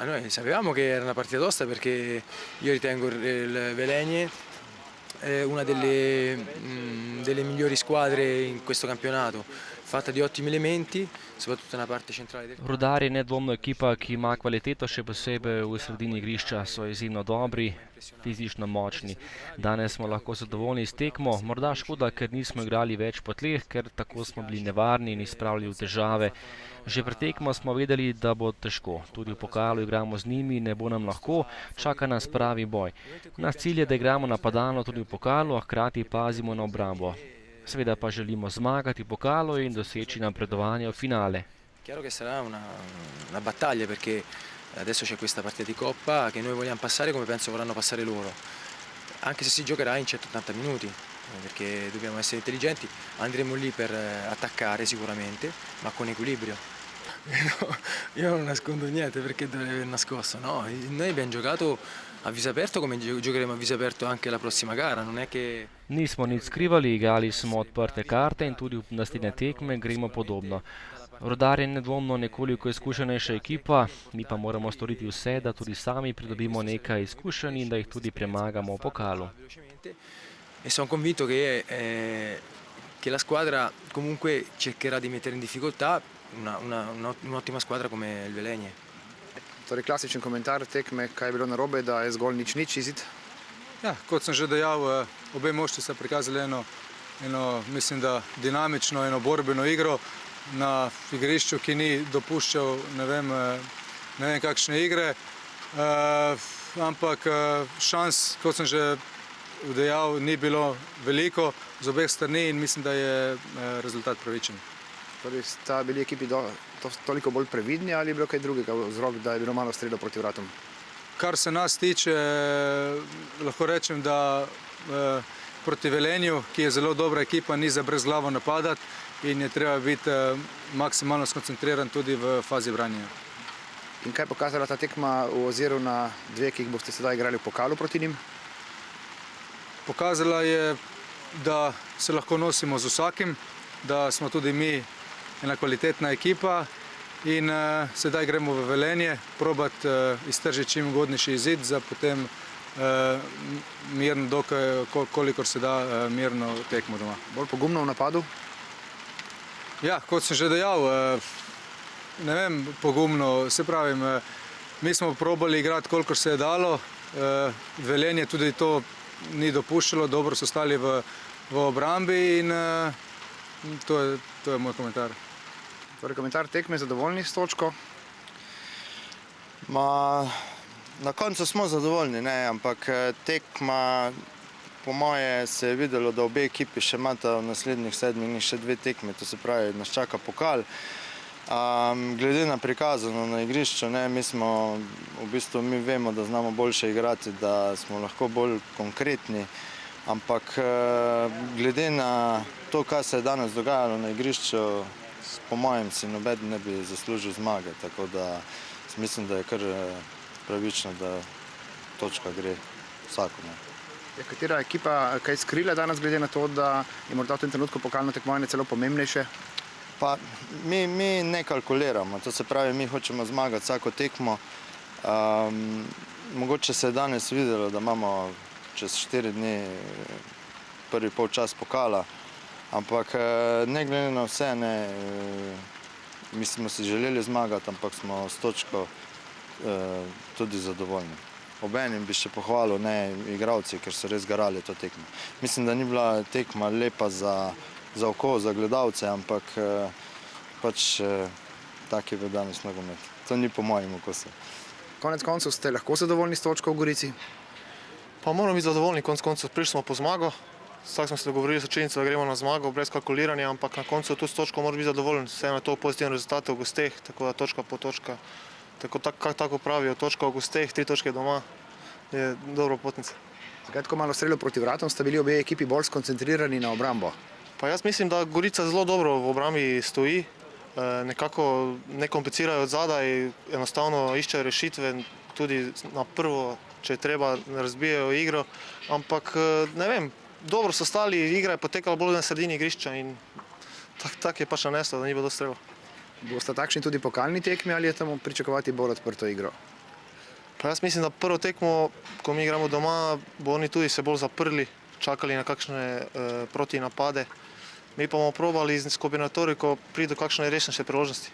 noi sapevamo che era una partita tosta perché io ritengo il Velenie una delle migliori squadre in questo campionato, fatta di ottimi elementi, soprattutto nella parte centrale del campo. Rudar je nedvomno ekipa, ki ima kvaliteto, še posebej v sredini igrišča, so izjemno dobri, fizično močni. Danes smo lahko zadovoljni s tekmo, morda škoda, ker nismo igrali več po tleh, ker tako smo bili nevarni in izpravljali v težave. Že pred tekmo smo vedeli, da bo težko. Tudi v pokalu igramo z njimi, ne bo nam lahko, čaka nas pravi boj. Naš cilj je, da igramo napadalno tudi v pokalu, a hkrati pazimo na obrambo. Seveda pa želimo zmagati v pokalu in doseči napredovanje v finale. Chiaro che sarà una battaglia perché adesso c'è questa partita di Coppa che noi vogliamo passare come penso vorranno passare loro, anche se si giocherà in 180 minuti, perché dobbiamo essere intelligenti, andremo lì per attaccare sicuramente, ma con equilibrio. Io non nascondo niente perché dovrei aver nascosto, no, noi abbiamo giocato a viso aperto come giocheremo a viso aperto anche la prossima gara, non è che... Nismo nič skrivali, igrali smo odprte karte in tudi v naslednje tekme gremo podobno. Rudar je nedvomno nekoliko izkušenejša ekipa, mi pa moramo storiti vse, da tudi sami pridobimo nekaj izkušenj in da jih tudi premagamo v pokalu. E sono convinto che la squadra comunque cercherà di mettere in difficoltà un'ottima squadra come il Velenje. Torej klasičen komentar tekme, kaj je bilo narobe, da je zgolj nič izid? Ja, kot sem že dejal, obe moštvi sta prikazali eno, mislim, da dinamično, eno borbeno igro na igrišču, ki ni dopuščal ne vem kakšne igre, ampak šans, kot sem že dejal, ni bilo veliko z obeh strani in mislim, da je rezultat pravičen. Torej sta bili ekipi toliko bolj previdni ali je bilo kaj drugega vzrok, da je bilo malo strelov proti vratom? Kar se nas tiče, lahko rečem, da proti Velenju, ki je zelo dobra ekipa, ni za brezglavo napadati in je treba biti maksimalno skoncentriran tudi v fazi branjenja. In kaj je pokazala ta tekma v oziru na dve, ki jih boste sedaj igrali v pokalu proti njim? Pokazala je, da se lahko nosimo z vsakim, da smo tudi mi ena kvalitetna ekipa in sedaj gremo v Velenje probati iztržiti čim ugodnejši izid za potem mirno, kolikor se da mirno tekmo doma. Bolj pogumno v napadu? Ja, kot sem že dejal, ne vem, pogumno, se pravim, mi smo probali igrati, kolikor se je dalo, Velenje tudi to ni dopuščalo, dobro so stali v obrambi in to je moj komentar. Torej komentar tekme, zadovoljni s točko? Na koncu smo zadovoljni, ampak tekma, po moje se je videlo, da obe ekipi še imata v naslednjih 7 dneh še 2 tekme, to se pravi, nas čaka pokal. Glede na prikazano na igrišču, mi vemo, da znamo boljše igrati, da smo lahko bolj konkretni, ampak glede na to, kaj se je danes dogajalo na igrišču, po mojem si nobeden ne bi zaslužil zmage, tako da mislim, da je kar pravično, da točka gre vsakomur. Je katera ekipa kaj skrila danes glede na to, da je morda v tem trenutku pokalno tekmovanje celo pomembnejše? Pa mi ne kalkuliramo, to se pravi, mi hočemo zmagati vsako tekmo. Mogoče se je danes videlo, da imamo čez 4 dni prvi polčas pokala, ampak ne glede na vse, mi smo si želeli zmagati, ampak smo s točko tudi zadovoljni. Obenem bi še pohvalil igralci, ker so res garali to tekmo. Mislim, da ni bila tekma lepa za oko, za gledalce, ampak pač tak je bil danes nogomet. To ni po mojem okusu. Konec koncev ste lahko zadovoljni s točko v Gorici? Pa moramo biti zadovoljni, konec koncev prišli smo po zmago. Vsak smo se dogovorili s učenicami, da gremo na zmago brez kalkuliranja, ampak na koncu tudi s točko moraš biti zadovoljen. Vseeno je to pozitiven rezultat v gosteh, tako da točka po točka. Tako pravijo, točka v gosteh, 3 točke doma je dobra popotnica. Zakaj tako malo strelov proti vratom? Sta bili obe ekipi bolj skoncentrirani na obrambo? Pa jaz mislim, da Gorica zelo dobro v obrambi stoji. Nekako ne komplicirajo od zadaj, enostavno iščejo rešitve, tudi na prvo, če je treba, razbijajo igro. Ampak ne vem, dobro so stali, igra je potekala bolj na sredini igrišča in tak je pač naneslo, da ni bilo dosti strelov. Bosta takšni tudi pokalni tekmi ali je tam pričakovati bolj odprto igro? Pa jaz mislim, da prvo tekmo, ko mi igramo doma, bo oni tudi se bolj zaprli, čakali na kakšne protinapade. Mi pa bomo probali s kombinatoriko priti do kakšne resnejše priložnosti.